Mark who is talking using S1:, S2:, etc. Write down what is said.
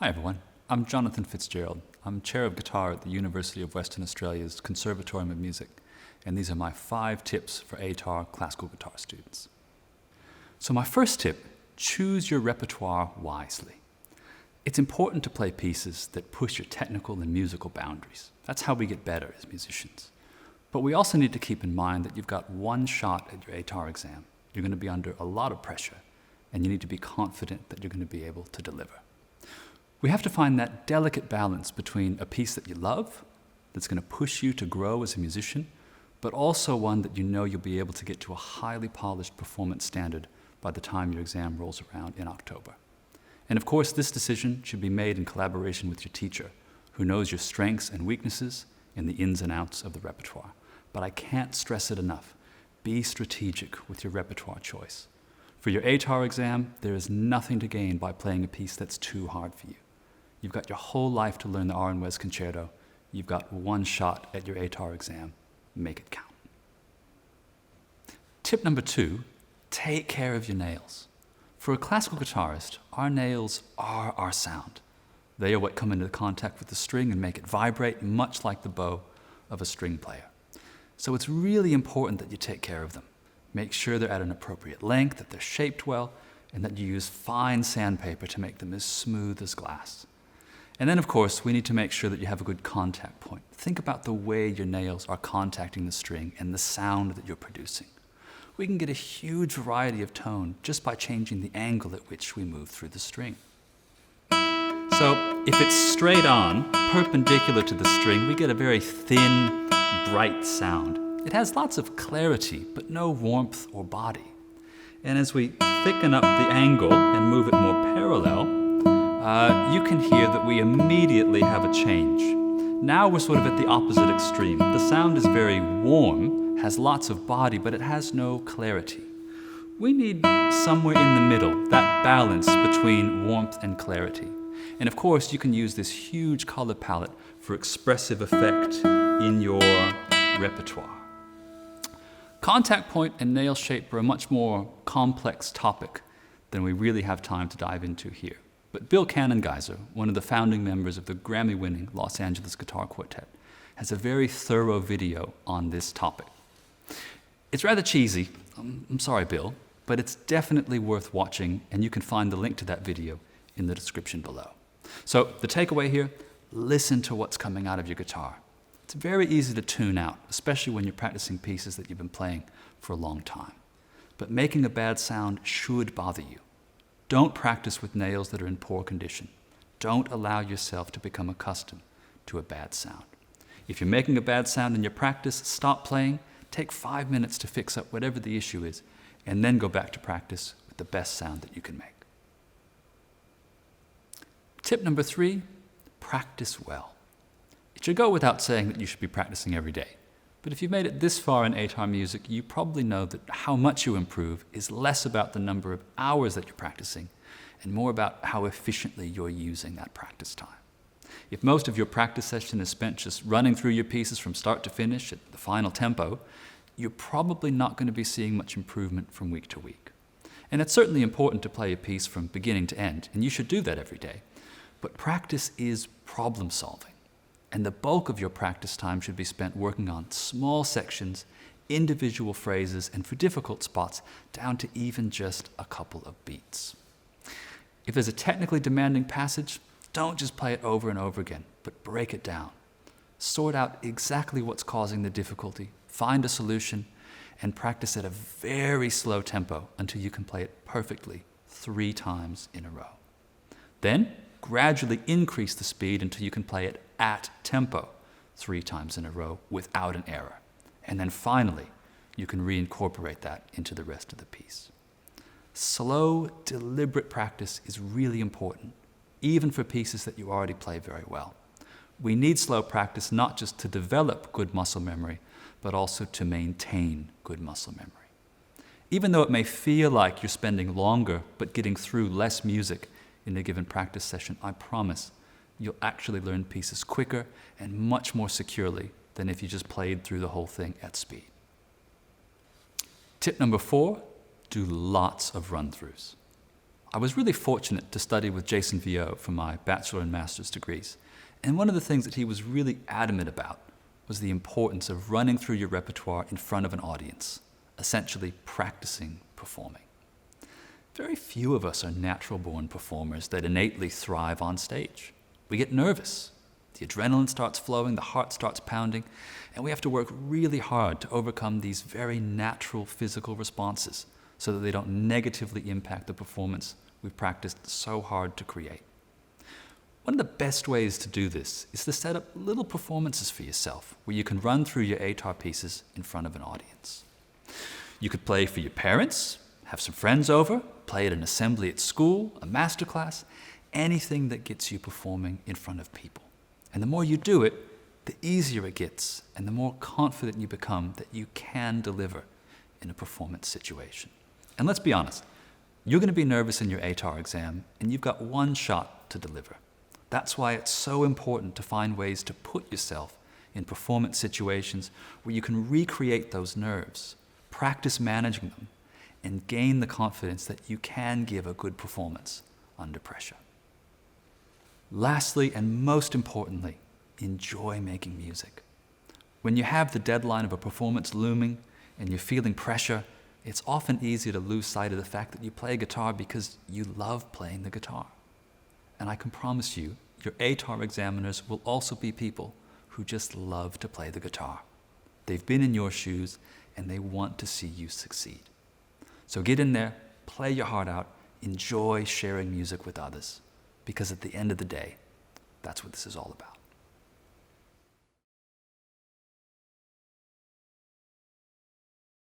S1: Hi everyone, I'm Jonathan Fitzgerald. I'm Chair of Guitar at the University of Western Australia's Conservatorium of Music, and these are my 5 tips for ATAR classical guitar students. So my first tip, choose your repertoire wisely. It's important to play pieces that push your technical and musical boundaries. That's how we get better as musicians. But we also need to keep in mind that you've got one shot at your ATAR exam. You're going to be under a lot of pressure, and you need to be confident that you're going to be able to deliver. We have to find that delicate balance between a piece that you love, that's going to push you to grow as a musician, but also one that you know you'll be able to get to a highly polished performance standard by the time your exam rolls around in October. And of course, this decision should be made in collaboration with your teacher, who knows your strengths and weaknesses and the ins and outs of the repertoire. But I can't stress it enough. Be strategic with your repertoire choice. For your ATAR exam, there is nothing to gain by playing a piece that's too hard for you. You've got your whole life to learn the R and Wes Concerto. You've got one shot at your ATAR exam. Make it count. Tip number 2, take care of your nails. For a classical guitarist, our nails are our sound. They are what come into contact with the string and make it vibrate much like the bow of a string player. So it's really important that you take care of them. Make sure they're at an appropriate length, that they're shaped well, and that you use fine sandpaper to make them as smooth as glass. And then, of course, we need to make sure that you have a good contact point. Think about the way your nails are contacting the string and the sound that you're producing. We can get a huge variety of tone just by changing the angle at which we move through the string. So, if it's straight on, perpendicular to the string, we get a very thin, bright sound. It has lots of clarity, but no warmth or body. And as we thicken up the angle and move it more parallel, you can hear that we immediately have a change. Now we're sort of at the opposite extreme. The sound is very warm, has lots of body, but it has no clarity. We need somewhere in the middle, that balance between warmth and clarity. And of course, you can use this huge color palette for expressive effect in your repertoire. Contact point and nail shape are a much more complex topic than we really have time to dive into here. But Bill Cannongeiser, one of the founding members of the Grammy-winning Los Angeles Guitar Quartet, has a very thorough video on this topic. It's rather cheesy, I'm sorry Bill, but it's definitely worth watching, and you can find the link to that video in the description below. So the takeaway here, listen to what's coming out of your guitar. It's very easy to tune out, especially when you're practicing pieces that you've been playing for a long time. But making a bad sound should bother you. Don't practice with nails that are in poor condition. Don't allow yourself to become accustomed to a bad sound. If you're making a bad sound in your practice, stop playing, take 5 minutes to fix up whatever the issue is, and then go back to practice with the best sound that you can make. Tip number 3, practice well. It should go without saying that you should be practicing every day. But if you've made it this far in ATAR music, you probably know that how much you improve is less about the number of hours that you're practicing and more about how efficiently you're using that practice time. If most of your practice session is spent just running through your pieces from start to finish at the final tempo, you're probably not going to be seeing much improvement from week to week. And it's certainly important to play a piece from beginning to end, and you should do that every day. But practice is problem solving. And the bulk of your practice time should be spent working on small sections, individual phrases, and for difficult spots, down to even just a couple of beats. If there's a technically demanding passage, don't just play it over and over again, but break it down. Sort out exactly what's causing the difficulty, find a solution, and practice at a very slow tempo until you can play it perfectly 3 times in a row. Then, gradually increase the speed until you can play it at tempo 3 times in a row without an error. And then finally, you can reincorporate that into the rest of the piece. Slow, deliberate practice is really important, even for pieces that you already play very well. We need slow practice not just to develop good muscle memory, but also to maintain good muscle memory. Even though it may feel like you're spending longer but getting through less music in a given practice session, I promise you'll actually learn pieces quicker and much more securely than if you just played through the whole thing at speed. Tip number 4, do lots of run-throughs. I was really fortunate to study with Jason Viau for my bachelor and master's degrees. And one of the things that he was really adamant about was the importance of running through your repertoire in front of an audience, essentially practicing performing. Very few of us are natural-born performers that innately thrive on stage. We get nervous. The adrenaline starts flowing, the heart starts pounding, and we have to work really hard to overcome these very natural physical responses so that they don't negatively impact the performance we've practiced so hard to create. One of the best ways to do this is to set up little performances for yourself where you can run through your ATAR pieces in front of an audience. You could play for your parents, have some friends over, play at an assembly at school, a master class, anything that gets you performing in front of people. And the more you do it, the easier it gets and the more confident you become that you can deliver in a performance situation. And let's be honest, you're going to be nervous in your ATAR exam and you've got one shot to deliver. That's why it's so important to find ways to put yourself in performance situations where you can recreate those nerves, practice managing them, and gain the confidence that you can give a good performance under pressure. Lastly, and most importantly, enjoy making music. When you have the deadline of a performance looming and you're feeling pressure, it's often easy to lose sight of the fact that you play guitar because you love playing the guitar. And I can promise you, your ATAR examiners will also be people who just love to play the guitar. They've been in your shoes and they want to see you succeed. So get in there, play your heart out, enjoy sharing music with others, because at the end of the day, that's what this is all about.